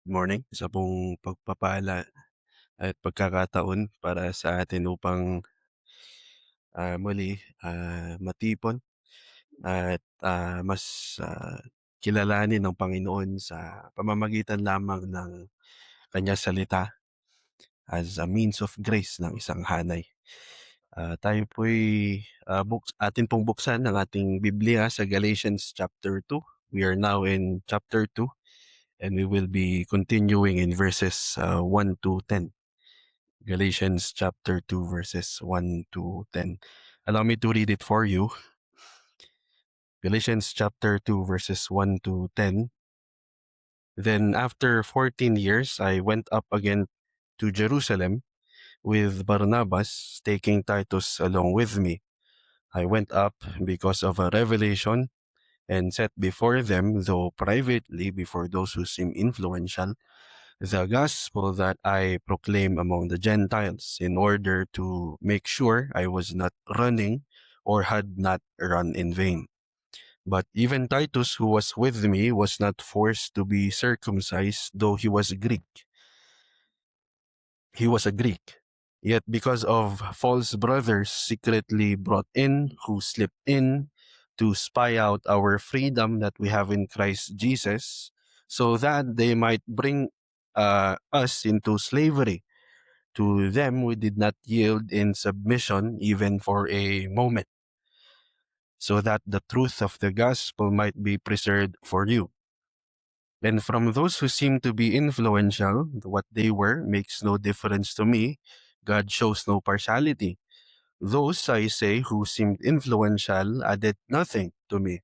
Morning. Isa pong pagpapala at pagkakataon para sa atin upang, muli, matipon at, mas, kilalanin ang Panginoon sa pamamagitan lamang ng Kanyang salita as a means of grace ng isang hanay. Tayo po'y, atin pong buksan ang ating Biblia sa Galatians chapter 2. We are now in chapter 2 and we will be continuing in verses, 1 to 10. Galatians chapter 2 verses 1 to 10. Allow me to read it for you. Galatians chapter 2 verses 1 to 10. Then after 14 years, I went up again to Jerusalem with Barnabas, taking Titus along with me. I went up because of a revelation and set before them, though privately before those who seem influential, the gospel that I proclaim among the Gentiles, in order to make sure I was not running or had not run in vain. But even Titus, who was with me, was not forced to be circumcised, though he was Greek. He was a Greek. Yet because of false brothers secretly brought in, who slipped in to spy out our freedom that we have in Christ Jesus, so that they might bring us into slavery. To them we did not yield in submission even for a moment, so that the truth of the gospel might be preserved for you. And from those who seem to be influential, what they were makes no difference to me. God shows no partiality. Those, I say, who seemed influential added nothing to me.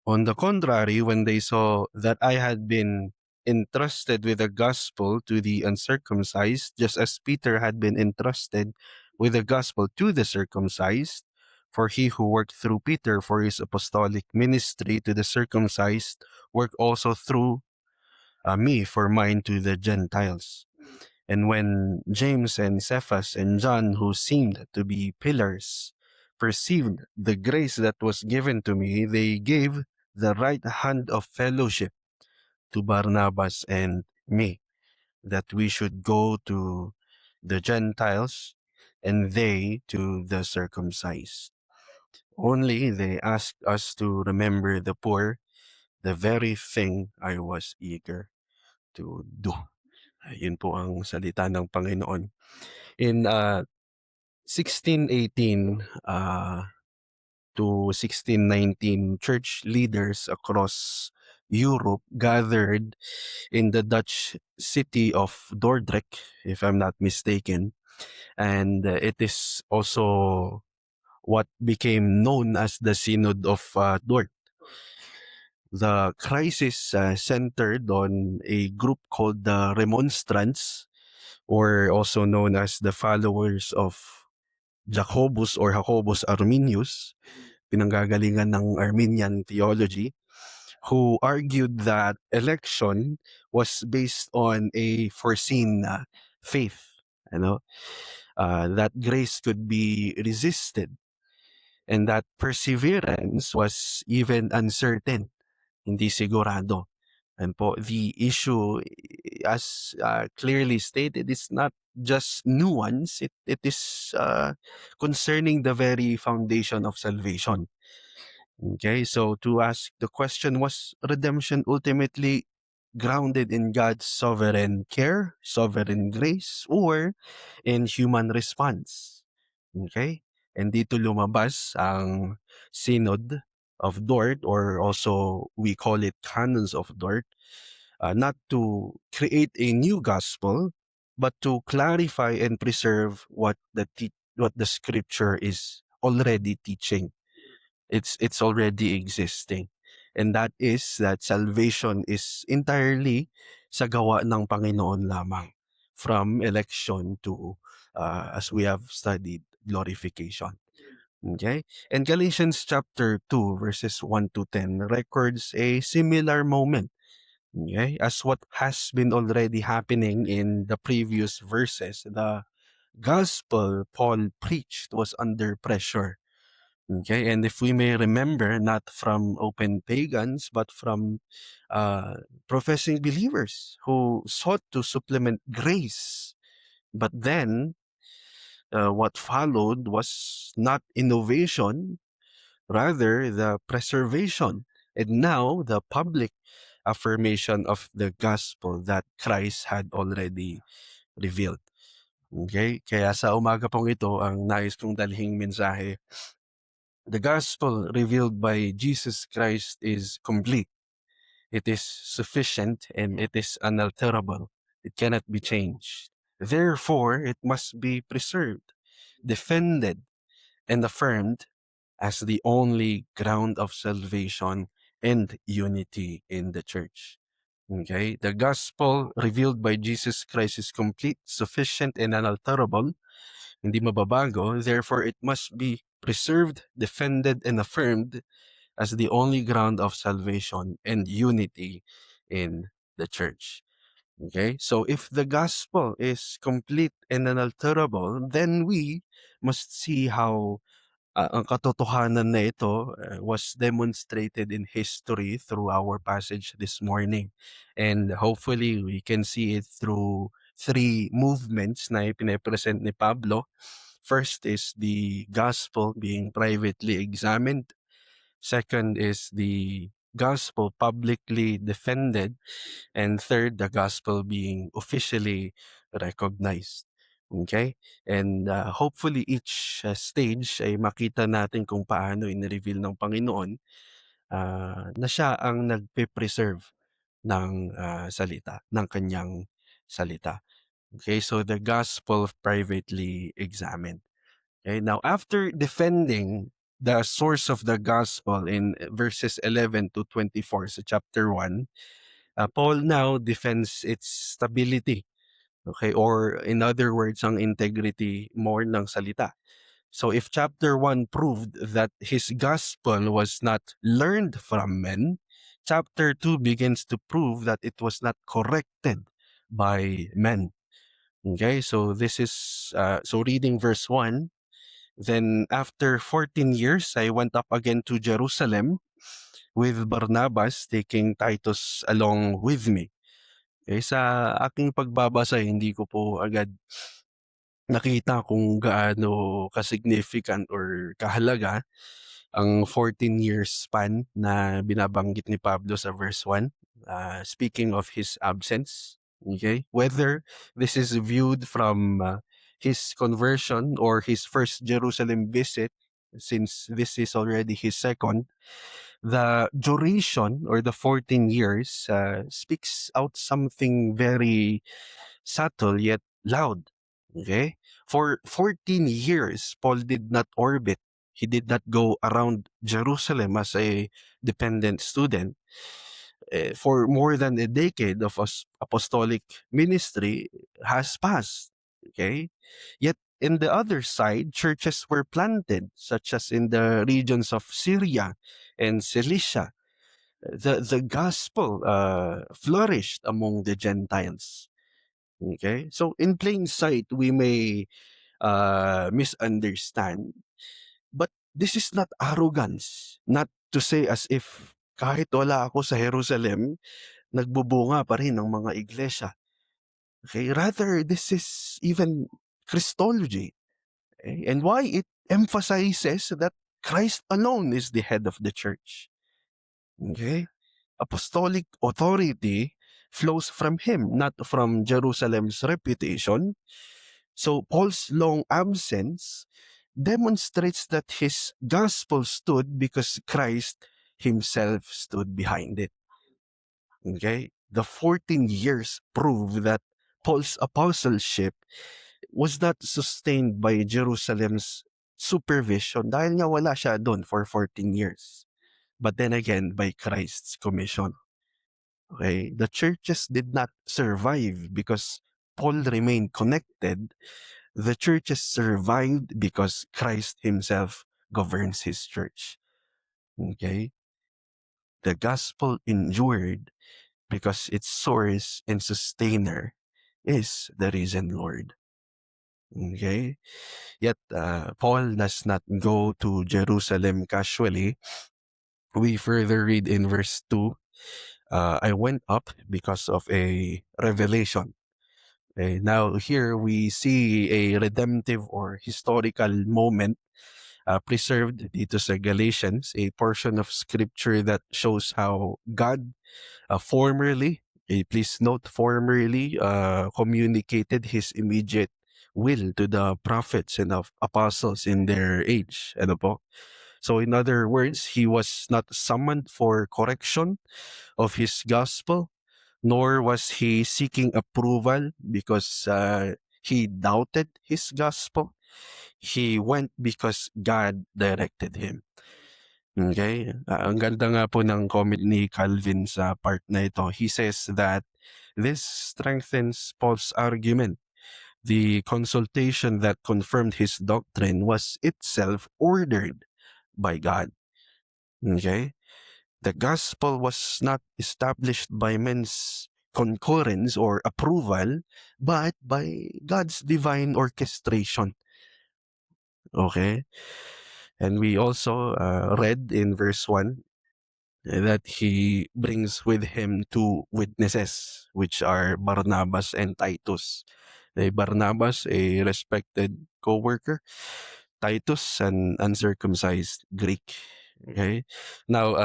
On the contrary, when they saw that I had been entrusted with the gospel to the uncircumcised, just as Peter had been entrusted with the gospel to the circumcised, for he who worked through Peter for his apostolic ministry to the circumcised worked also through me for mine to the Gentiles. And when James and Cephas and John, who seemed to be pillars, perceived the grace that was given to me, they gave the right hand of fellowship to Barnabas and me, that we should go to the Gentiles and they to the circumcised. Only they asked us to remember the poor, the very thing I was eager to do. Yun po ang salita ng Panginoon. In 1618 to 1619, church leaders across Europe gathered in the Dutch city of Dordrecht, if I'm not mistaken. And it is also what became known as the Synod of Dort. The crisis centered on a group called the Remonstrants, or also known as the followers of Jacobus Arminius, pinanggagalingan ng Arminian theology, who argued that election was based on a foreseen faith, that grace could be resisted, and that perseverance was even uncertain, hindi sigurado. And po, the issue, as clearly stated, is not just nuance, it is concerning the very foundation of salvation. Okay, so to ask the question, was redemption ultimately grounded in God's sovereign care, sovereign grace, or in human response? Okay, and dito lumabas ang Synod of Dort, or also we call it Canons of Dort, not to create a new gospel, but to clarify and preserve what the scripture is already teaching. It's already existing. And that is that salvation is entirely sa gawa ng Panginoon lamang, from election to, as we have studied, glorification. Okay? And Galatians chapter 2 verses 1 to 10 records a similar moment. Okay? As what has been already happening in the previous verses, the gospel Paul preached was under pressure. Okay, and if we may remember, not from open pagans, but from professing believers who sought to supplement grace. But then, what followed was not innovation, rather the preservation, and now the public affirmation of the gospel that Christ had already revealed. Okay? Kaya sa umaga pong ito, ang nais kong dalhing mensahe, the gospel revealed by Jesus Christ is complete. It is sufficient and it is unalterable. It cannot be changed. Therefore, it must be preserved, defended, and affirmed as the only ground of salvation and unity in the church. Okay? The gospel revealed by Jesus Christ is complete, sufficient, and unalterable. Hindi mababago. Therefore, it must be preserved, defended, and affirmed as the only ground of salvation and unity in the church. Okay? So if the gospel is complete and unalterable, then we must see how ang katotohanan na ito was demonstrated in history through our passage this morning. And hopefully we can see it through three movements na ipine-present ni Pablo. First is the gospel being privately examined. Second is the gospel publicly defended. And third, the gospel being officially recognized. Okay? And hopefully each stage ay makita natin kung paano in-reveal ng Panginoon na siya ang nagpe-preserve ng salita, ng kanyang salita. Okay, so the gospel privately examined. Okay, now after defending the source of the gospel in verses 11 to 24 sa chapter 1, Paul now defends its stability. Okay, or in other words, ang integrity more ng salita. So if chapter 1 proved that his gospel was not learned from men, chapter 2 begins to prove that it was not corrected by men. Okay, so this is, so reading verse 1, then after 14 years, I went up again to Jerusalem with Barnabas, taking Titus along with me. Okay, sa aking pagbabasa, hindi ko po agad nakita kung gaano ka-significant or kahalaga ang 14 years span na binabanggit ni Pablo sa verse 1, speaking of his absence. Okay? Whether this is viewed from his conversion or his first Jerusalem visit, since this is already his second, the duration or the 14 years speaks out something very subtle yet loud. Okay? For 14 years, Paul did not orbit. He did not go around Jerusalem as a dependent student. For more than a decade of apostolic ministry has passed. Okay? Yet in the other side, churches were planted, such as in the regions of Syria and Cilicia. The gospel flourished among the Gentiles. Okay? So in plain sight, we may misunderstand. But this is not arrogance. Not to say as if kahit wala ako sa Jerusalem, nagbubunga pa rin ang mga iglesia. Okay? Rather, this is even Christology. Okay? And why it emphasizes that Christ alone is the head of the church. Okay? Apostolic authority flows from him, not from Jerusalem's reputation. So Paul's long absence demonstrates that his gospel stood because Christ himself stood behind it. Okay? The 14 years prove that Paul's apostleship was not sustained by Jerusalem's supervision dahil nga wala siya doon for 14 years. But then again, by Christ's commission. Okay? The churches did not survive because Paul remained connected. The churches survived because Christ himself governs his church. Okay? The gospel endured because its source and sustainer is the risen Lord. Okay? Yet, Paul does not go to Jerusalem casually. We further read in verse 2, I went up because of a revelation. Okay, now here we see a redemptive or historical moment preserved dito sa Galatians, a portion of scripture that shows how God formerly, please note formerly, communicated his immediate will to the prophets and of apostles in their age. Ano po? So in other words, he was not summoned for correction of his gospel, nor was he seeking approval because he doubted his gospel. He went because God directed him. Okay? Ang ganda nga po ng comment ni Calvin sa part na ito. He says that this strengthens Paul's argument. The consultation that confirmed his doctrine was itself ordered by God. Okay? The gospel was not established by men's concurrence or approval, but by God's divine orchestration. Okay? And we also read in verse 1 that he brings with him two witnesses, which are Barnabas and Titus. Barnabas, a respected co-worker, Titus, an uncircumcised Greek. Okay? Now,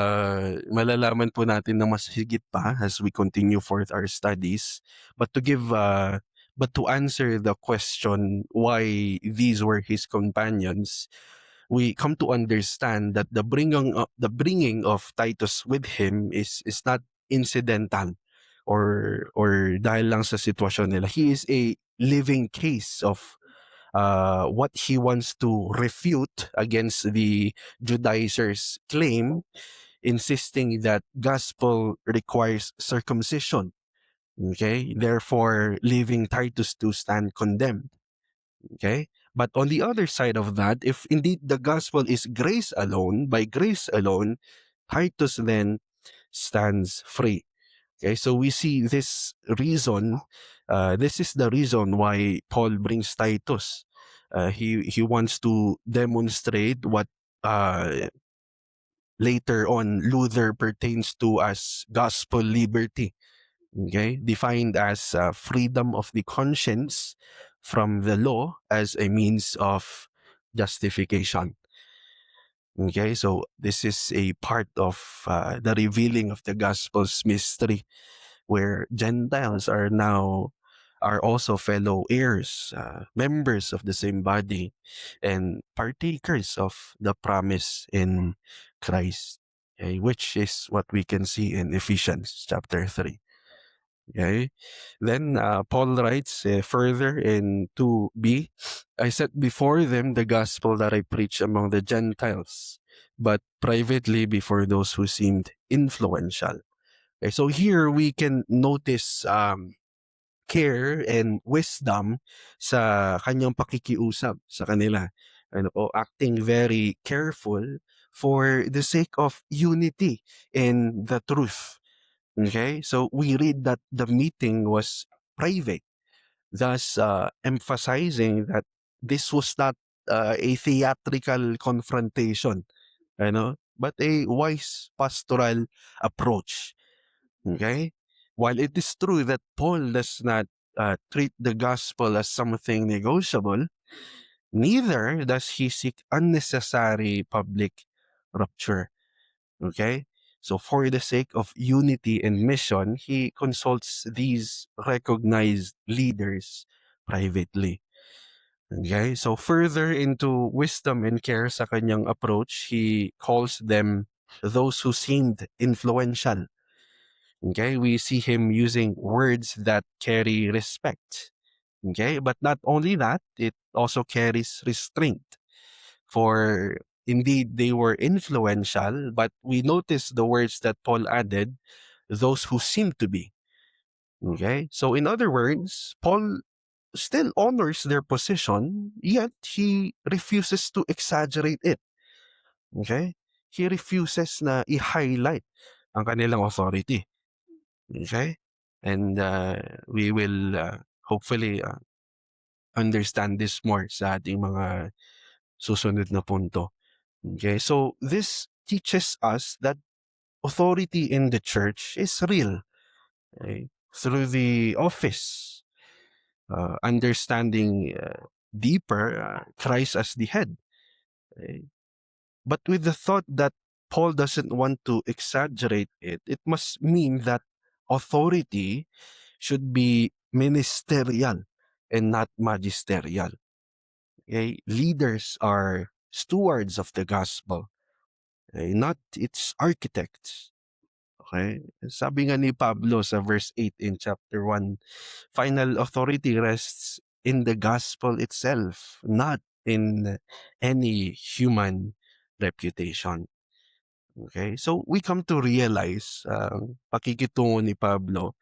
malalaman po natin na mas higit pa as we continue forth our studies. But to answer the question why these were his companions, we come to understand that the bringing of Titus with him is not incidental or dahil lang sa sitwasyon nila. He is a living case of what he wants to refute against the Judaizers' claim, insisting that gospel requires circumcision. Okay, therefore leaving Titus to stand condemned. Okay, but on the other side of that, if indeed the gospel is grace alone, by grace alone, Titus then stands free. Okay, so we see this reason. This is the reason why Paul brings Titus. He wants to demonstrate what later on Luther pertains to as gospel liberty. Okay, defined as freedom of the conscience from the law as a means of justification. Okay, so this is a part of the revealing of the gospel's mystery, where Gentiles are also fellow heirs, members of the same body, and partakers of the promise in Christ, okay, which is what we can see in Ephesians chapter 3. Okay. Then Paul writes further in 2b, I set before them the gospel that I preach among the Gentiles, but privately before those who seemed influential. Okay, so here we can notice care and wisdom sa kanyang pakikiusap sa kanila. Acting very careful for the sake of unity in the truth. Okay, so we read that the meeting was private, thus emphasizing that this was not a theatrical confrontation, but a wise pastoral approach. Okay, while it is true that Paul does not treat the gospel as something negotiable, neither does he seek unnecessary public rupture. Okay? So for the sake of unity and mission, he consults these recognized leaders privately. Okay? So further into wisdom and care sa kanyang approach, he calls them those who seemed influential. Okay? We see him using words that carry respect. Okay? But not only that, it also carries restraint. For indeed, they were influential, but we notice the words that Paul added, those who seem to be. Okay? So in other words, Paul still honors their position, yet he refuses to exaggerate it. Okay? He refuses na i-highlight ang kanilang authority. Okay? And we will hopefully understand this more sa ating mga susunod na punto. Okay, so this teaches us that authority in the church is real. Okay? Through the office, understanding deeper Christ as the head. Okay? But with the thought that Paul doesn't want to exaggerate it, it must mean that authority should be ministerial and not magisterial. Okay? Leaders are stewards of the gospel, okay? Not its architects. Okay? Sabi nga ni Pablo sa verse 8 in chapter 1, final authority rests in the gospel itself, not in any human reputation. Okay? So we come to realize, pakikitungo ni Pablo,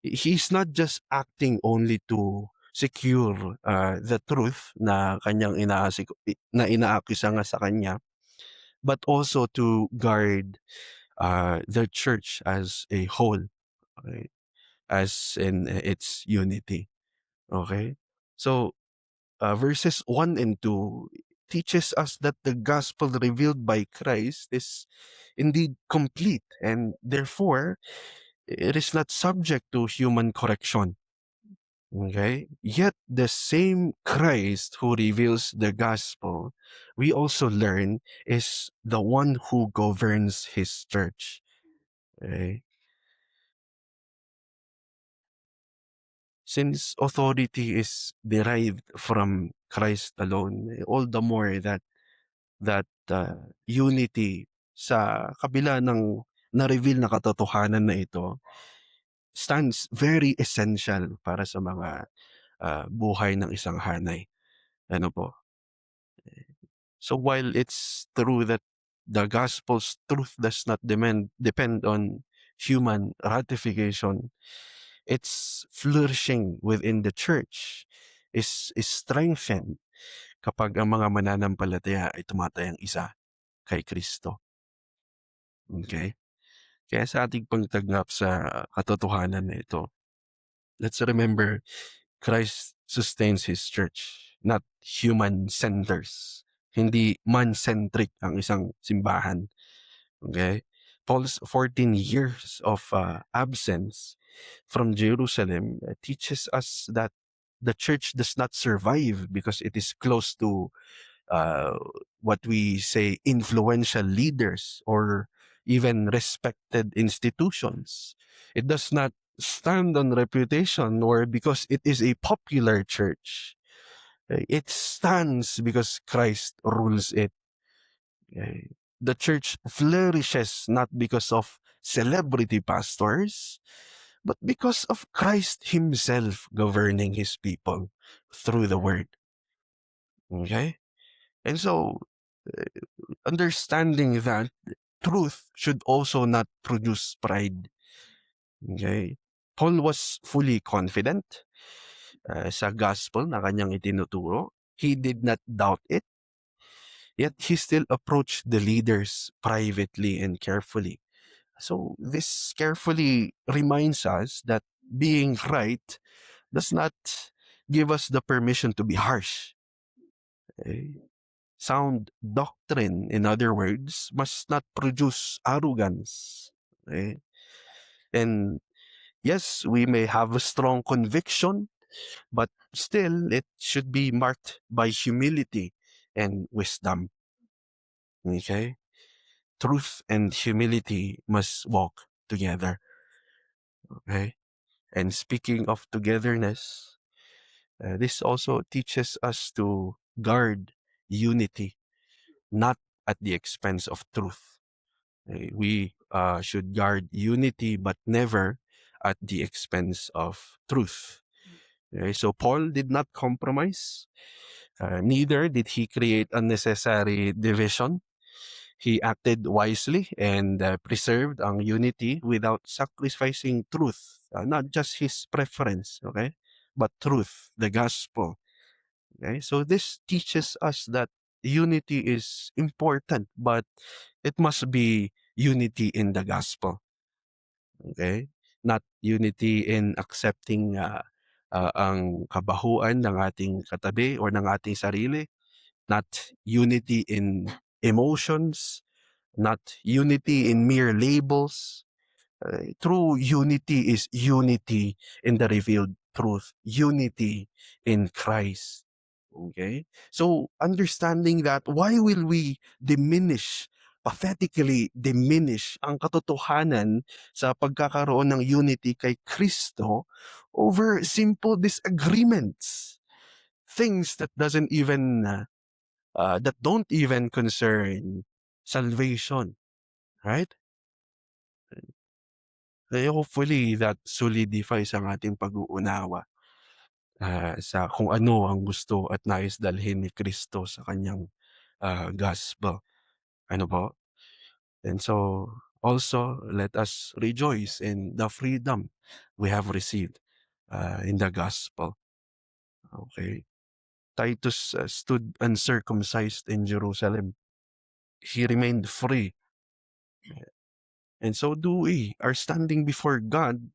he's not just acting only to secure the truth na kanyang inaakisa nga sa kanya, but also to guard the church as a whole, okay? As in its unity. Okay? So verses 1 and 2 teaches us that the gospel revealed by Christ is indeed complete, and therefore it is not subject to human correction. Okay? Yet the same Christ who reveals the gospel, we also learn, is the one who governs his church. Okay? Since authority is derived from Christ alone, all the more that unity sa kabila ng na-reveal na katotohanan na ito stands very essential para sa mga buhay ng isang hanay. Ano po? So while it's true that the gospel's truth does not depend on human ratification, its flourishing within the church is strengthened kapag ang mga mananampalataya ay tumatayang isa kay Kristo. Okay? Kaya sa ating pagtanggap sa katotohanan na ito, let's remember Christ sustains His church, not human centers. Hindi man-centric ang isang simbahan. Okay? Paul's 14 years of absence from Jerusalem teaches us that the church does not survive because it is close to uh, what we say influential leaders or even respected institutions. It does not stand on reputation or because it is a popular church. It stands because Christ rules it. The church flourishes not because of celebrity pastors, but because of Christ himself governing his people through the word. Okay? And so, understanding that truth should also not produce pride. Okay? Paul was fully confident sa gospel na kanyang itinuturo. He did not doubt it. Yet he still approached the leaders privately and carefully. So this carefully reminds us that being right does not give us the permission to be harsh. Okay? Sound doctrine, in other words, must not produce arrogance. Okay? And yes, we may have a strong conviction, but still it should be marked by humility and wisdom. Okay? Truth and humility must walk together. Okay? And speaking of togetherness, this also teaches us to guard unity, not at the expense of truth. We should guard unity, but never at the expense of truth. Okay? So Paul did not compromise. Neither did he create unnecessary division. He acted wisely and preserved ang unity without sacrificing truth, not just his preference, okay, but truth, the gospel. Okay, so this teaches us that unity is important, but it must be unity in the gospel. Okay, not unity in accepting ang kabahuan ng ating katabi or ng ating sarili, not unity in emotions, not unity in mere labels. True unity is unity in the revealed truth, unity in Christ. Okay? So, understanding that, why will we pathetically diminish ang katotohanan sa pagkakaroon ng unity kay Kristo over simple disagreements? Things that that don't even concern salvation, right? Hopefully that solidifies ang ating pag-uunawa sa kung ano ang gusto at nais dalhin ni Kristo sa kanyang gospel. Ano po? And so also let us rejoice in the freedom we have received in the gospel. Okay. Titus stood uncircumcised in Jerusalem. He remained free. And so do we. Our standing before God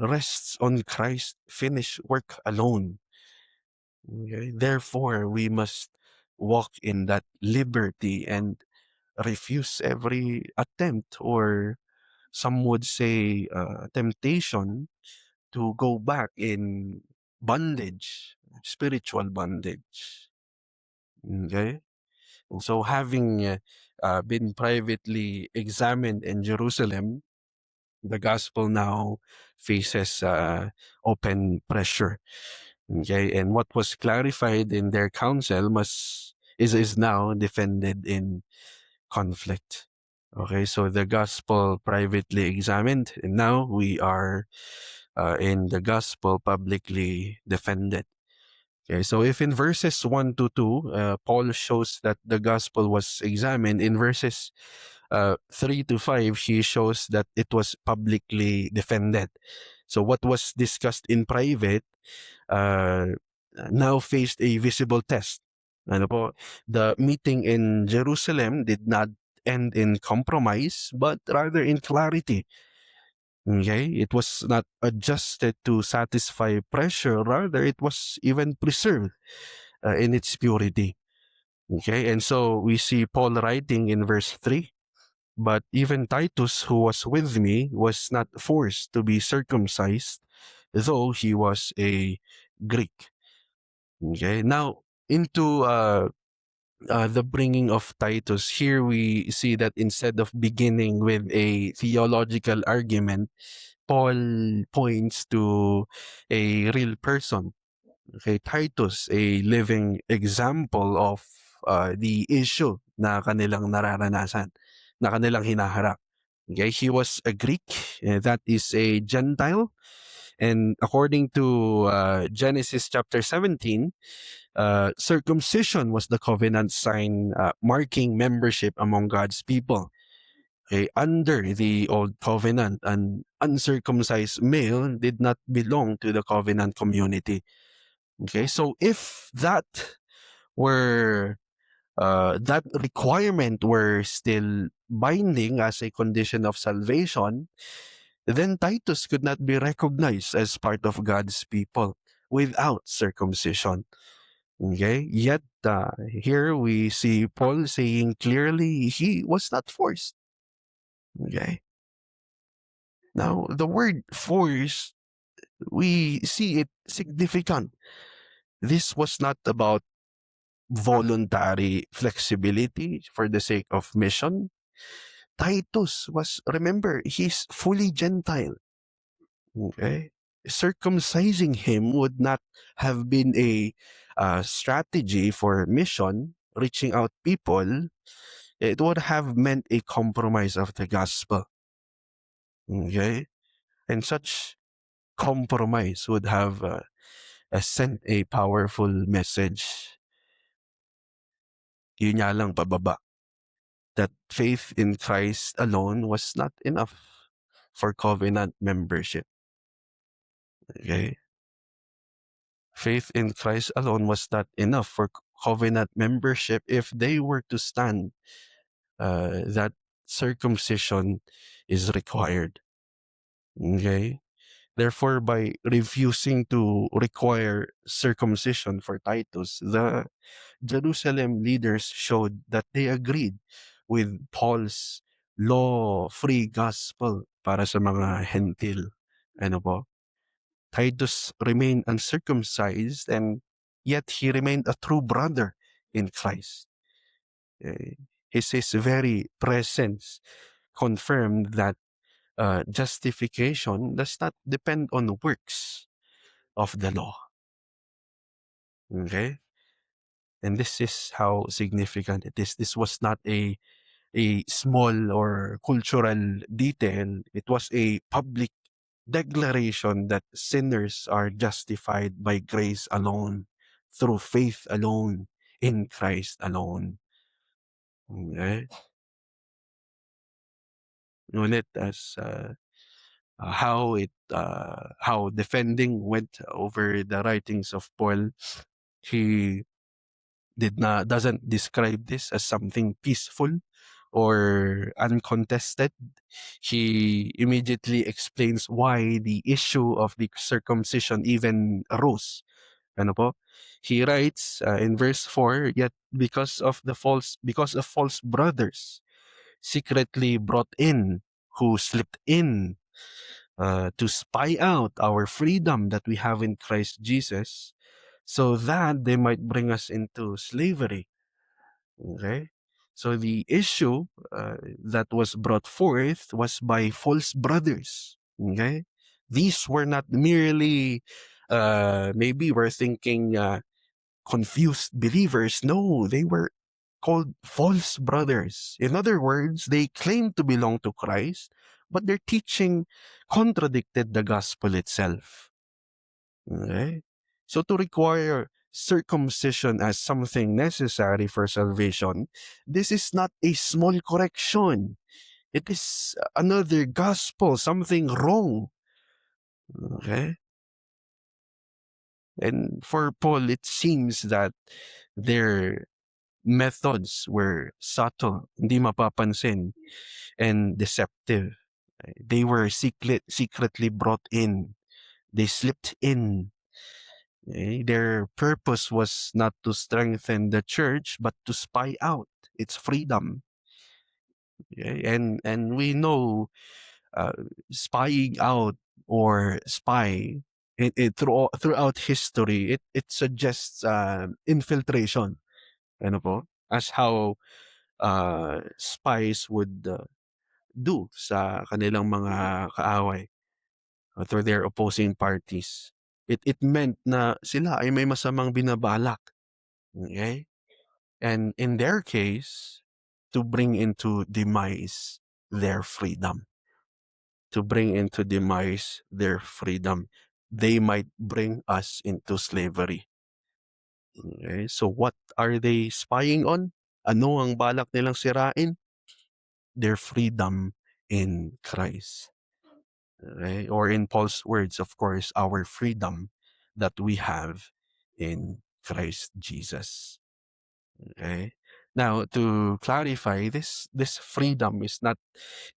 rests on Christ's finished work alone. Okay? Therefore, we must walk in that liberty and refuse every attempt, or some would say temptation, to go back in bondage, spiritual bondage. Okay? And so having been privately examined in Jerusalem, the gospel now faces open pressure. Okay, and what was clarified in their counsel is now defended in conflict. Okay, so the gospel privately examined, and now we are in the gospel publicly defended. Okay, so if in verses 1 to 2, Paul shows that the gospel was examined, in verses 3 to 5, he shows that it was publicly defended. So what was discussed in private now faced a visible test. Ano po, the meeting in Jerusalem did not end in compromise, but rather in clarity. Okay, it was not adjusted to satisfy pressure, rather it was even preserved in its purity. Okay, and so we see Paul writing in verse 3, but even Titus, who was with me, was not forced to be circumcised, though he was a Greek. Okay, now into the bringing of Titus, here we see that instead of beginning with a theological argument, Paul points to a real person. Okay, Titus, a living example of the issue na kanilang nararanasan, na kanilang hinaharap. Okay, he was a Greek, that is a Gentile, and according to Genesis chapter 17, circumcision was the covenant sign marking membership among God's people. Okay, under the old covenant, an uncircumcised male did not belong to the covenant community. Okay, so if were that requirement were still binding as a condition of salvation, then Titus could not be recognized as part of God's people without circumcision. Okay, yet here we see Paul saying clearly he was not forced. Okay, now the word forced, we see it significant. This was not about voluntary flexibility for the sake of mission. Titus was, remember, he's fully Gentile. Okay? Circumcising him would not have been a strategy for mission, reaching out people. It would have meant a compromise of the gospel. Okay? And such compromise would have sent a powerful message. Yun nga lang pababa. That faith in Christ alone was not enough for covenant membership. Okay? Faith in Christ alone was not enough for covenant membership if they were to stand that circumcision is required. Okay? Therefore, by refusing to require circumcision for Titus, the Jerusalem leaders showed that they agreed with Paul's law-free gospel para sa mga hentil. Ano po? Titus remained uncircumcised and yet he remained a true brother in Christ. His very presence confirmed that justification does not depend on works of the law. Okay? And this is how significant it is. This was not a small or cultural detail. It was a public declaration that sinners are justified by grace alone, through faith alone, in Christ alone. Okay? Ngunit as how defending went over the writings of Paul, he doesn't describe this as something peaceful or uncontested. He immediately explains why the issue of the circumcision even arose. Ano po? He writes in verse 4, yet because of false brothers secretly brought in, who slipped in to spy out our freedom that we have in Christ Jesus, so that they might bring us into slavery. Okay? So the issue that was brought forth was by false brothers. Okay? These were not merely, maybe we're thinking, confused believers. No, they were called false brothers. In other words, they claimed to belong to Christ, but their teaching contradicted the gospel itself. Okay? So to require circumcision as something necessary for salvation, this is not a small correction. It is another gospel, something wrong. Okay? And for Paul, it seems that their methods were subtle, hindi mapapansin, and deceptive. They were secretly brought in. They slipped in. Their purpose was not to strengthen the church, but to spy out its freedom. And we know spying out or spy throughout history, it suggests infiltration. Ano po? As how spies would do sa kanilang mga kaaway through their opposing parties. It meant na sila ay may masamang binabalak. Okay? And in their case, to bring into demise their freedom. To bring into demise their freedom. They might bring us into slavery. Okay? So what are they spying on? Ano ang balak nilang sirain? Their freedom in Christ. Okay? Or in Paul's words, of course, our freedom that we have in Christ Jesus. Okay? Now, to clarify, this freedom is not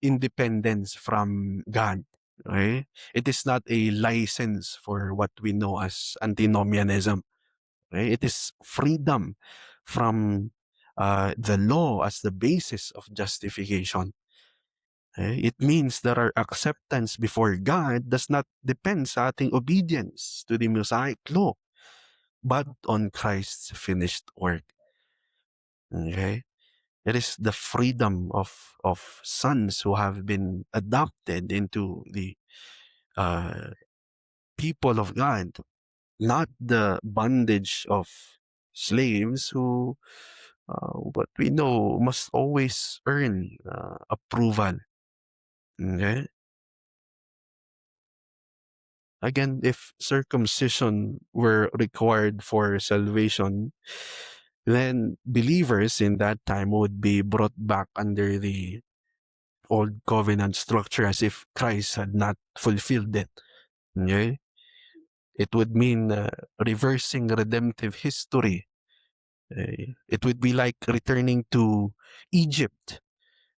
independence from God. Okay? It is not a license for what we know as antinomianism. Okay? It is freedom from the law as the basis of justification. Okay? It means that our acceptance before God does not depend sa ating obedience to the Mosaic law, but on Christ's finished work. Okay? It is the freedom of sons who have been adopted into the people of God, not the bondage of slaves who, what we know, must always earn approval. Okay? Again, if circumcision were required for salvation, then believers in that time would be brought back under the old covenant structure as if Christ had not fulfilled it. Okay? It would mean reversing redemptive history. It would be like returning to Egypt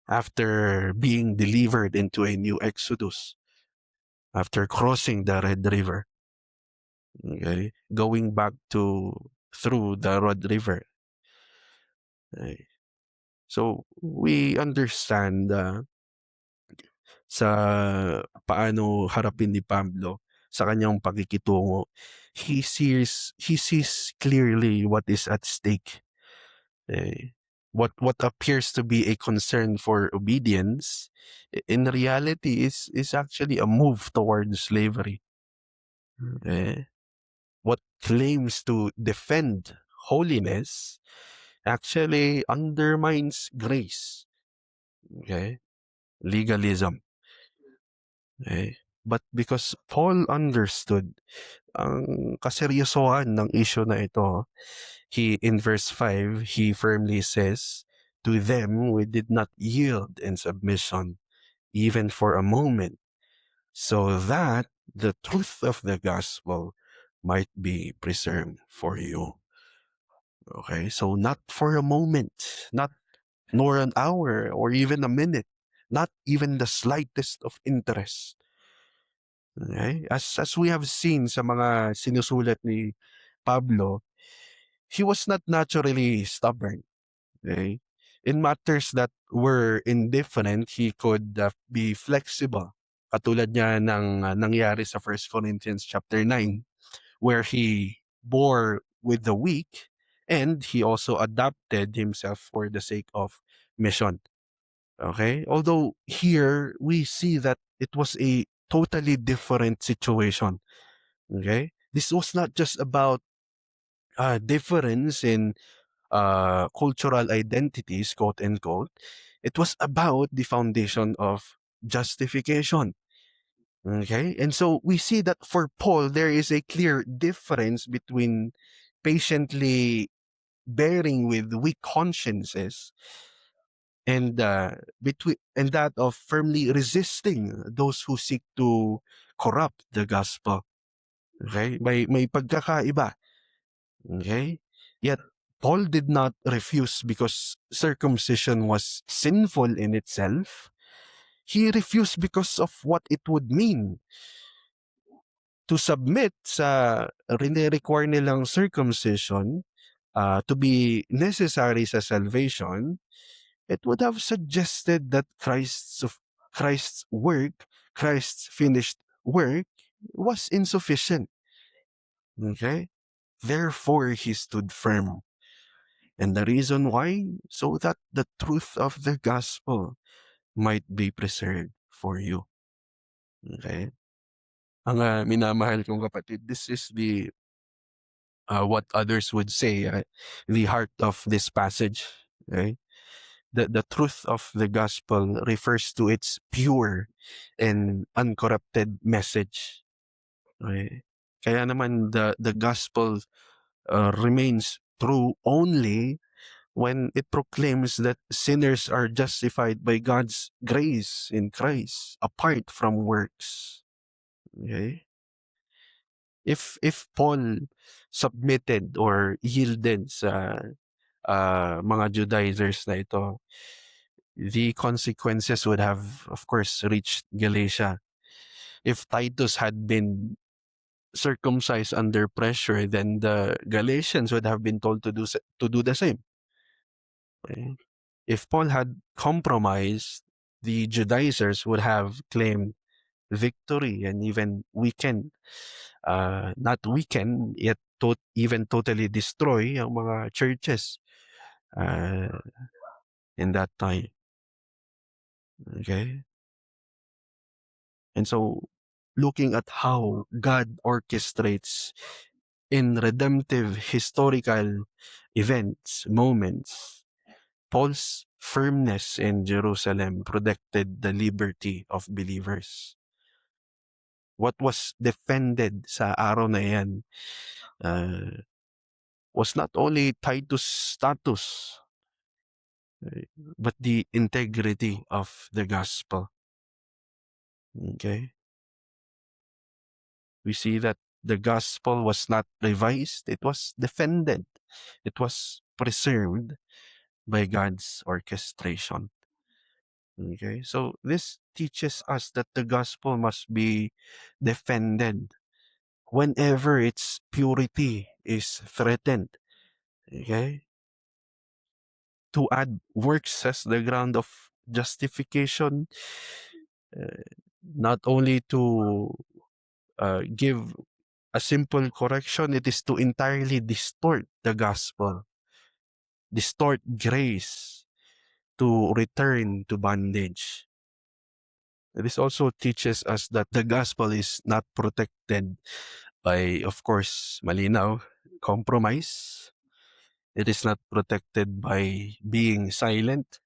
after being delivered into a new Exodus. after crossing the Red River, okay, going back to through the Red River. Okay. So we understand sa paano harapin ni Pablo sa kanyang pakikitungo. He sees clearly what is at stake. Eh, what appears to be a concern for obedience in reality is actually a move towards slavery. Eh, what claims to defend holiness actually undermines grace. Okay? Legalism. Okay? But because Paul understood ang kaseryosohan ng issue na ito, in verse 5, he firmly says, "To them we did not yield in submission, even for a moment, so that the truth of the gospel might be preserved for you." Okay, so not for a moment, not nor an hour or even a minute, not even the slightest of interest. Okay? As we have seen sa mga sinusulat ni Pablo, he was not naturally stubborn. Okay? In matters that were indifferent, he could be flexible. Katulad niya ng nangyari sa 1 Corinthians chapter 9, where he bore with the weak and he also adapted himself for the sake of mission. Okay? Although here we see that it was a totally different situation. Okay? This was not just about difference in cultural identities, quote unquote. It was about the foundation of justification. Okay? And so we see that for Paul, there is a clear difference between patiently bearing with weak consciences and that of firmly resisting those who seek to corrupt the gospel. Okay? May pagkakaiba. Okay? Yet Paul did not refuse because circumcision was sinful in itself. He refused because of what it would mean to submit sa rine-require nilang circumcision to be necessary sa salvation. It would have suggested that Christ's work, Christ's finished work, was insufficient. Okay? Therefore, he stood firm. And the reason why? So that the truth of the gospel might be preserved for you. Okay? Ang minamahal kong kapatid, this is the what others would say, the heart of this passage. Okay? The truth of the gospel refers to its pure and uncorrupted message. Okay? Kaya naman the gospel remains true only when it proclaims that sinners are justified by God's grace in Christ apart from works. Okay? If Paul submitted or yielded sa mga Judaizers na ito, the consequences would have, of course, reached Galatia. If Titus had been circumcised under pressure, then the Galatians would have been told to do the same. Okay? If Paul had compromised, the Judaizers would have claimed victory and even weakened, not weaken, yet even totally destroy ang mga churches uh, in that time. Okay? And so, looking at how God orchestrates in redemptive historical events, moments, Paul's firmness in Jerusalem protected the liberty of believers. What was defended sa araw na yan was not only Titus' status, but the integrity of the gospel. Okay? We see that the gospel was not revised, it was defended, it was preserved by God's orchestration. Okay, so this teaches us that the gospel must be defended whenever its purity is threatened. Okay, to add works as the ground of justification, uh, not only to give a simple correction, it is to entirely distort the gospel, distort grace to return to bondage. This also teaches us that the gospel is not protected by, of course, malinaw, compromise. It is not protected by being silent.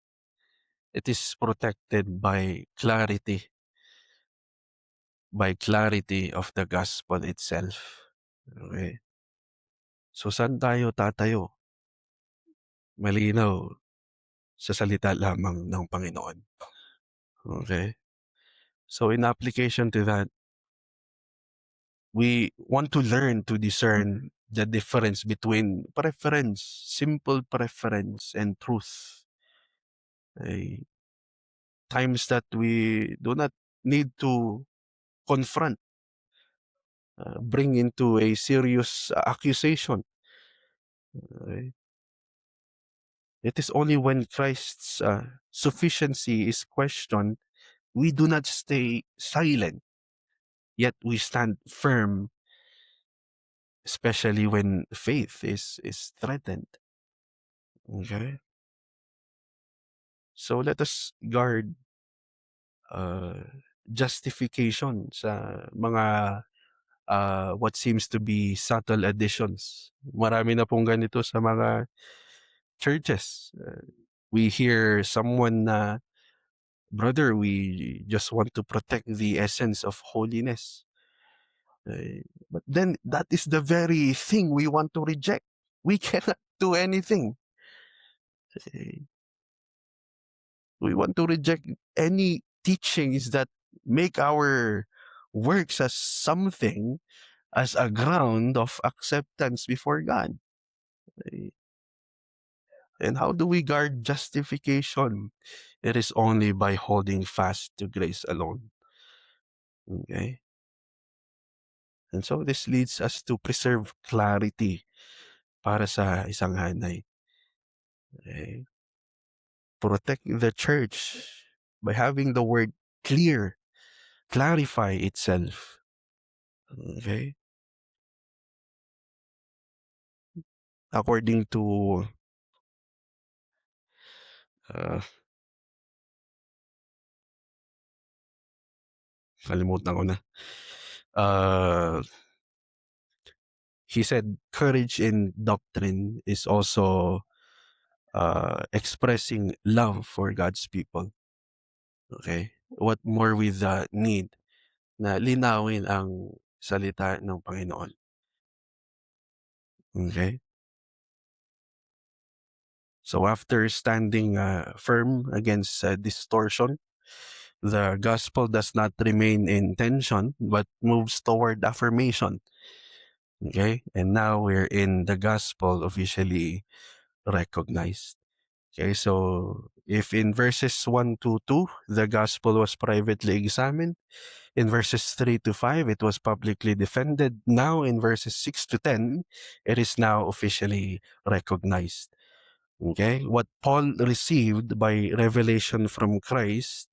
It is protected by clarity of the gospel itself. Okay. So saan tayo tatayo? Malinaw sa salita lamang ng Panginoon. Okay. So in application to that, we want to learn to discern the difference between preference, simple preference, and truth. Okay. Times that we do not need to confront, bring into a serious accusation. Okay. It is only when Christ's sufficiency is questioned, we do not stay silent, yet we stand firm, especially when faith is threatened. Okay? So let us guard justification sa mga what seems to be subtle additions. Marami na pong ganito sa mga churches. We hear someone na, brother, we just want to protect the essence of holiness. But then that is the very thing we want to reject. We cannot do anything. We want to reject any teachings that make our works as something, as a ground of acceptance before God. And how do we guard justification? It is only by holding fast to grace alone. Okay? And so this leads us to preserve clarity para sa isang hanay. Okay? Protect the church by having the word clear, clarify itself. Okay? According to kalimutan ko na. He said courage in doctrine is also expressing love for God's people. Okay? What more with the need na linawin ang salita ng Panginoon. Okay? So after standing firm against distortion, the gospel does not remain in tension but moves toward affirmation. Okay? And now we're in the gospel officially recognized. Okay, so if in verses 1 to 2, the gospel was privately examined, in verses 3 to 5, it was publicly defended. Now in verses 6 to 10, it is now officially recognized. Okay, what Paul received by revelation from Christ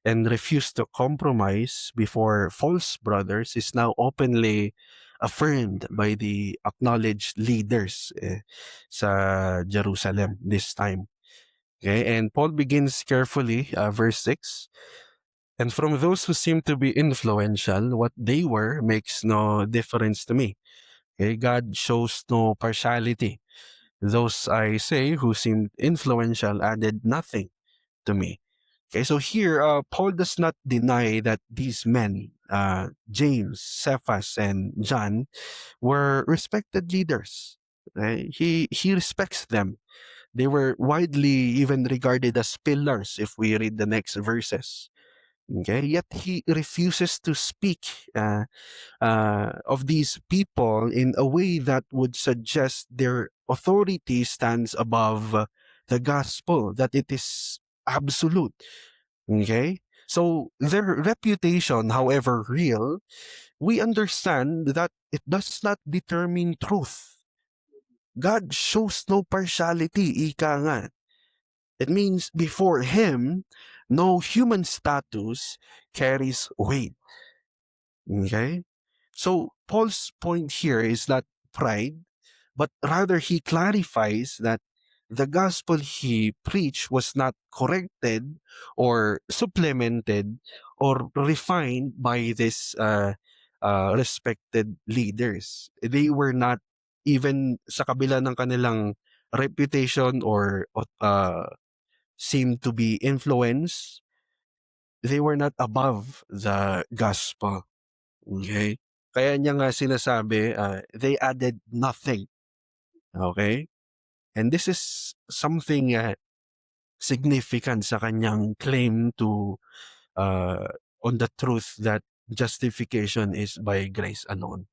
and refused to compromise before false brothers is now openly affirmed by the acknowledged leaders sa Jerusalem this time. Okay, and Paul begins carefully, verse 6. And from those who seem to be influential, what they were makes no difference to me. Okay, God shows no partiality. Those, I say, who seemed influential added nothing to me. Okay, so here, Paul does not deny that these men, James, Cephas, and John, were respected leaders. Okay? He respects them. They were widely even regarded as pillars if we read the next verses. Okay, yet he refuses to speak of these people in a way that would suggest their authority stands above the gospel, that it is absolute. Okay? So their reputation, however real, we understand that it does not determine truth. God shows no partiality, ika nga. It means before Him, no human status carries weight. Okay? So Paul's point here is not pride, but rather he clarifies that the gospel he preached was not corrected or supplemented or refined by these respected leaders. They were not even sa kabila ng kanilang reputation or seem to be influenced, they were not above the gospel. Okay? Kaya niya nga sinasabi, they added nothing. Okay? And this is something significant sa kanyang claim to on the truth that justification is by grace alone.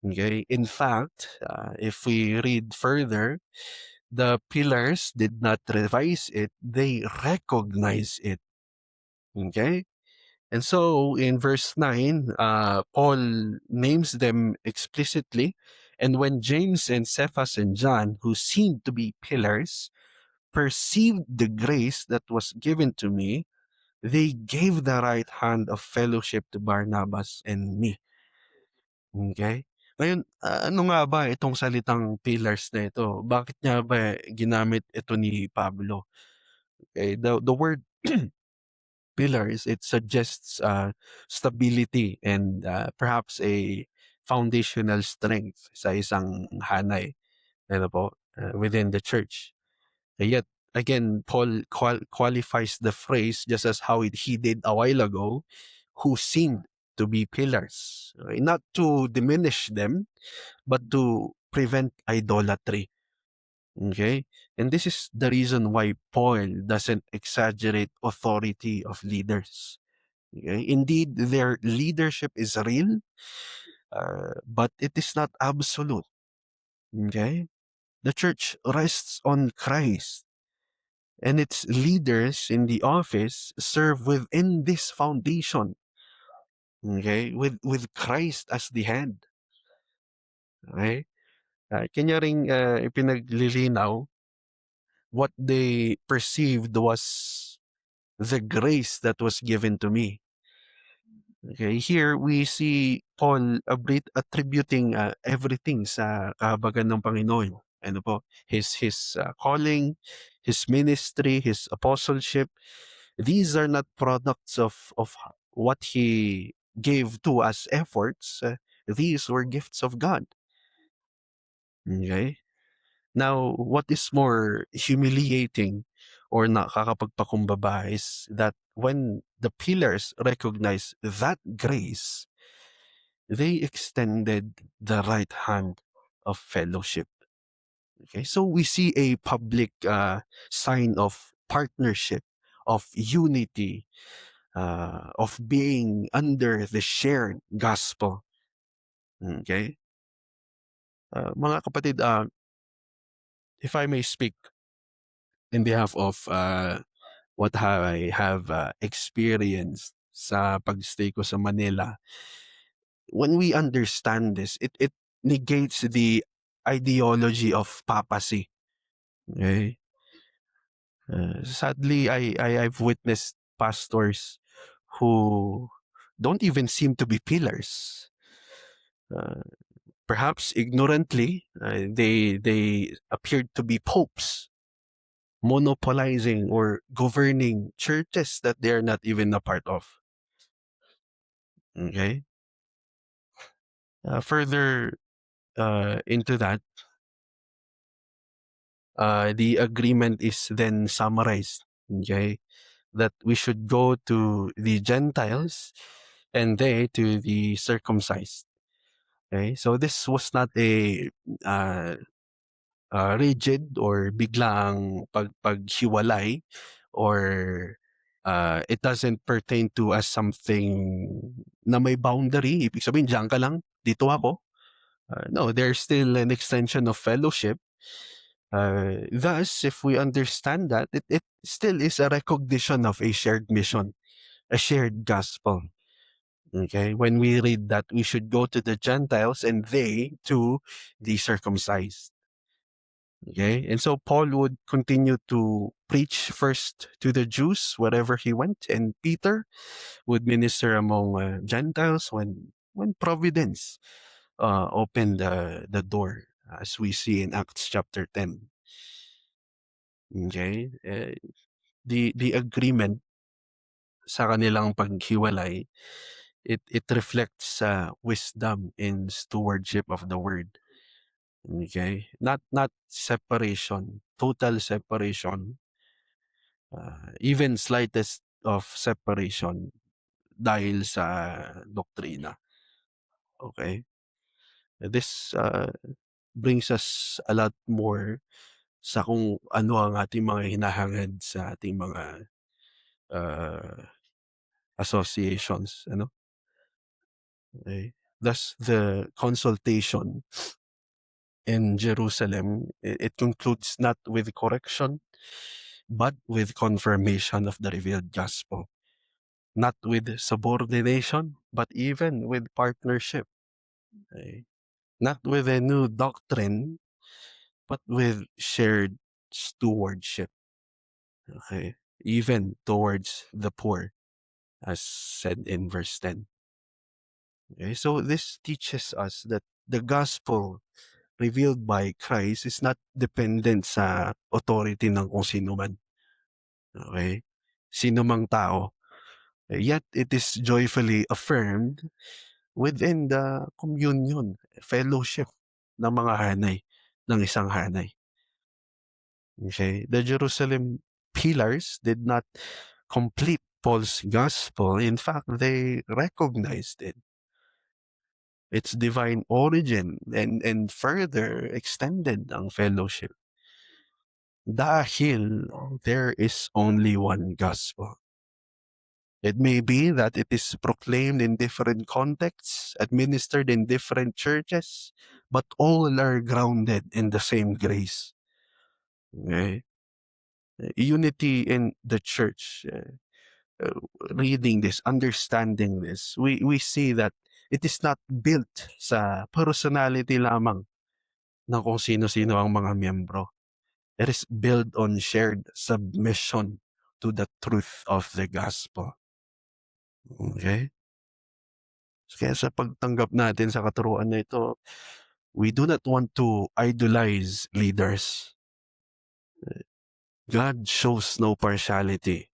Okay? In fact, if we read further, the pillars did not revise it, they recognize it. Okay? And so in verse 9, Paul names them explicitly. And when James and Cephas and John, who seemed to be pillars, perceived the grace that was given to me, they gave the right hand of fellowship to Barnabas and me. Okay? Ngayon, ano nga ba itong salitang pillars na ito? Bakit nga ba ginamit ito ni Pablo? Okay, the word pillars, it suggests stability and perhaps a foundational strength sa isang hanay, ano po, within the church. Yet, again, Paul qualifies the phrase just as how he did a while ago, who seemed to be pillars. Okay? Not to diminish them, but to prevent idolatry. Okay? And this is the reason why Paul doesn't exaggerate authority of leaders. Okay? Indeed, their leadership is real, but it is not absolute. Okay? The church rests on Christ, and its leaders in the office serve within this foundation. Okay? With Christ as the head. Okay? Kanya ring ipinaglilinaw, what they perceived was the grace that was given to me. Okay, here we see Paul attributing everything sa kahabagan ng Panginoon. Ano po? His calling, his ministry, his apostleship. These are not products of what he gave to us efforts. These were gifts of God. Okay? Now, what is more humiliating or nakakapagpakumbaba is that when the pillars recognize that grace, they extended the right hand of fellowship. Okay, so we see a public sign of partnership, of unity, of being under the shared gospel. Okay, mga kapatid, if I may speak in behalf of what I have experienced sa pagstay ko sa Manila, when we understand this, it negates the ideology of papacy. Okay? Sadly, I've witnessed pastors who don't even seem to be pillars. Perhaps ignorantly, they appeared to be popes, monopolizing or governing churches that they are not even a part of. Okay? Further into that, the agreement is then summarized. Okay? That we should go to the Gentiles and they to the circumcised. Okay? So this was not a rigid or biglang paghiwalay, or it doesn't pertain to as something na may boundary. Ibig sabihin, diyan ka lang, dito ako. No, there's still an extension of fellowship. Thus, if we understand that, it still is a recognition of a shared mission, a shared gospel. Okay, when we read that we should go to the Gentiles and they to the circumcised. Okay, and so Paul would continue to preach first to the Jews wherever he went, and Peter would minister among Gentiles when providence opened the door, as we see in Acts chapter 10. Okay, the agreement sa kanilang paghiwalay, it reflects wisdom in stewardship of the word. Okay, not separation, total separation, even slightest of separation dahil sa doktrina. Okay, this brings us a lot more sa kung ano ang ating mga hinahangad sa ating mga uh, associations, ano? Okay. Thus, the consultation in Jerusalem, it concludes not with correction, but with confirmation of the revealed gospel. Not with subordination, but even with partnership. Okay. Not with a new doctrine, but with shared stewardship. Okay. Even towards the poor, as said in verse 10. Okay. So this teaches us that the gospel revealed by Christ is not dependent sa authority ng kung sino man. Okay? Sino mang tao. Yet it is joyfully affirmed within the communion, fellowship ng mga hanay, ng isang hanay. Okay? The Jerusalem pillars did not complete Paul's gospel. In fact, they recognized it, its divine origin, and further extended ang fellowship. Dahil there is only one gospel. It may be that it is proclaimed in different contexts, administered in different churches, but all are grounded in the same grace. Okay? Unity in the church. Reading this, understanding this, we see that it is not built sa personality lamang ng kung sino-sino ang mga miyembro. It is built on shared submission to the truth of the gospel. Okay? Kaya sa pagtanggap natin sa katuruan na ito, we do not want to idolize leaders. God shows no partiality.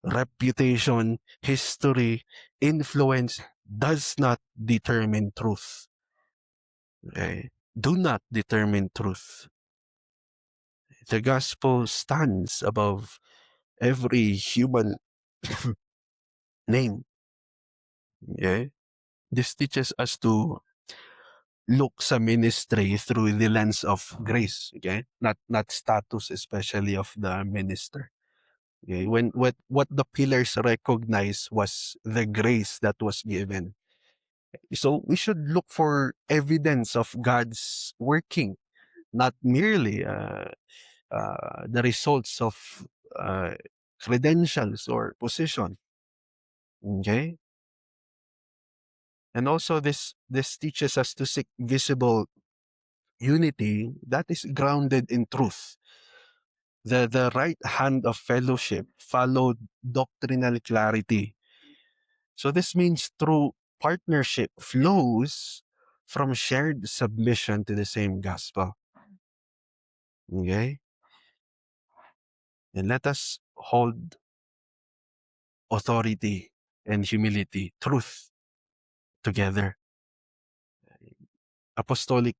Reputation, history, influence does not determine truth. Okay? Do not determine truth. The gospel stands above every human name. Okay? This teaches us to look sa ministry through the lens of grace, okay? Not status, especially of the minister. Okay, when what the pillars recognize was the grace that was given. So we should look for evidence of God's working, not merely the results of uh, credentials or position. Okay, and also this teaches us to seek visible unity that is grounded in truth. The right hand of fellowship followed doctrinal clarity. So this means true partnership flows from shared submission to the same gospel. Okay? And let us hold authority and humility, truth together. Apostolic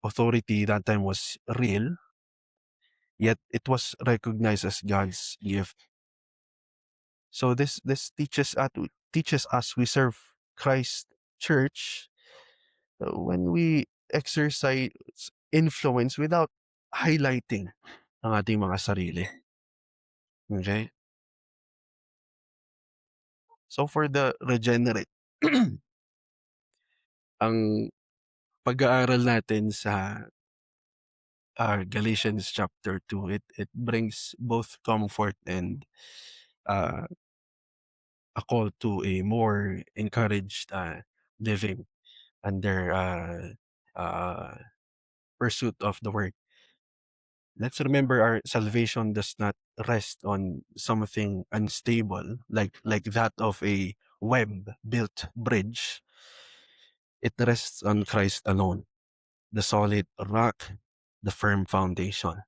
authority that time was real, yet it was recognized as God's gift. So this teaches us we serve Christ Church when we exercise influence without highlighting ang ating mga sarili. Okay? So for the regenerate, ang pag-aaral natin sa Galatians chapter 2. It brings both comfort and uh, a call to a more encouraged living under pursuit of the word. Let's remember our salvation does not rest on something unstable like that of a web built bridge. It rests on Christ alone, the solid rock, the firm foundation.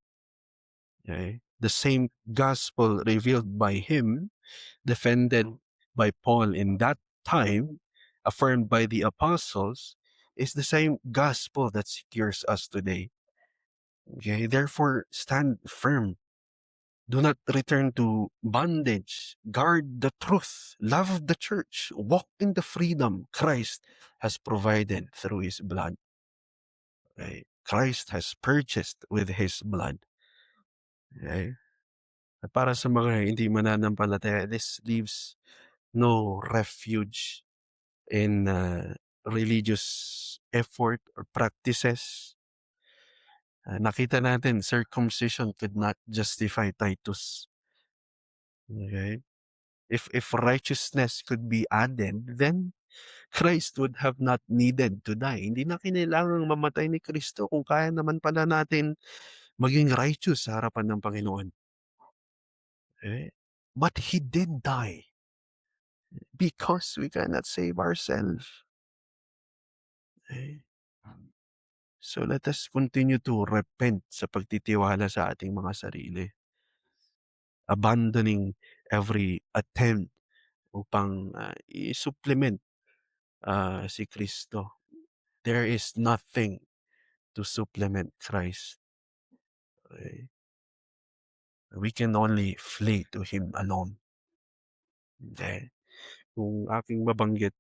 Okay? The same gospel revealed by him, defended by Paul in that time, affirmed by the apostles, is the same gospel that secures us today. Okay? Therefore, stand firm. Do not return to bondage. Guard the truth. Love the church. Walk in the freedom Christ has provided through his blood. Okay? Christ has purchased with his blood. Okay? At para sa mga hindi mananampalataya, this leaves no refuge in religious effort or practices. Nakita natin, circumcision could not justify Titus. Okay? If righteousness could be added, then Christ would have not needed to die. Hindi na kinailangang mamatay ni Kristo kung kaya naman pala natin maging righteous sa harapan ng Panginoon. Okay? But He did die because we cannot save ourselves. Okay? So let us continue to repent sa pagtitiwala sa ating mga sarili. Abandoning every attempt upang i-supplement si Kristo. There is nothing to supplement Christ. Okay? We can only flee to Him alone. Okay? Kung aking mabanggit,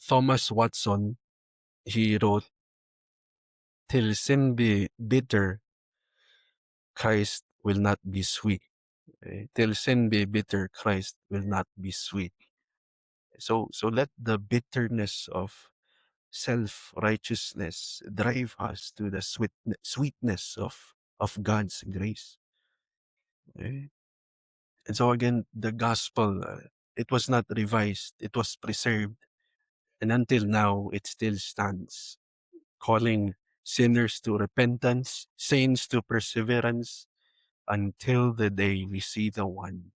Thomas Watson, he wrote, "Till sin be bitter, Christ will not be sweet." Okay? Till sin be bitter, Christ will not be sweet. So let the bitterness of self-righteousness drive us to the sweetness of God's grace. Okay? And so again, the gospel, it was not revised, it was preserved. And until now, it still stands, calling sinners to repentance, saints to perseverance, until the day we see the one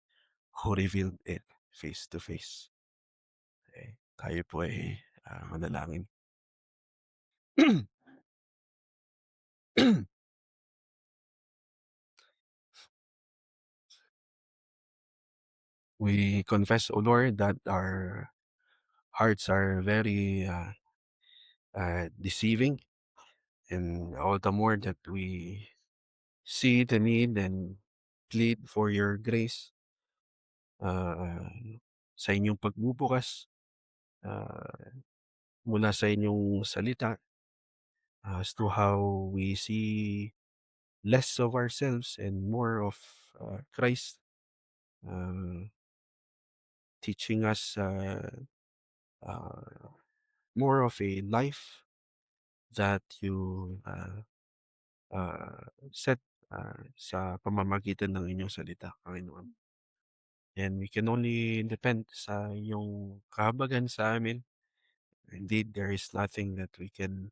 who revealed it face to face. Okay? Tayo po ay manalangin. We confess, O Lord, that our hearts are very deceiving, and all the more that we see the need and plead for your grace uh, sa inyong pagbubukas mula sa inyong salita as to how we see less of ourselves and more of Christ, teaching us more of a life that you set sa pamamagitan ng inyong salita, Panginoon. And we can only depend sa iyong kahabagan sa amin. Indeed, there is nothing that we can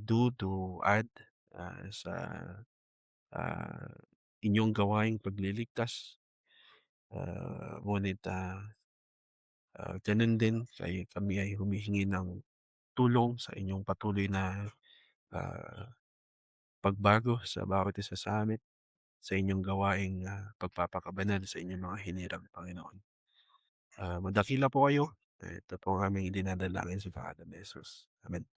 do to add sa inyong gawaing pagliligtas. Ngunit ganun din, kami ay humihingi ng tulong sa inyong patuloy na pagbago sa bawat isa sa amin, sa inyong gawaing pagpapakabanal sa inyong mga hinirang, Panginoon. Madakila po kayo. Ito po ang aming dinadalangin sa pangalan ni Jesus. Amen.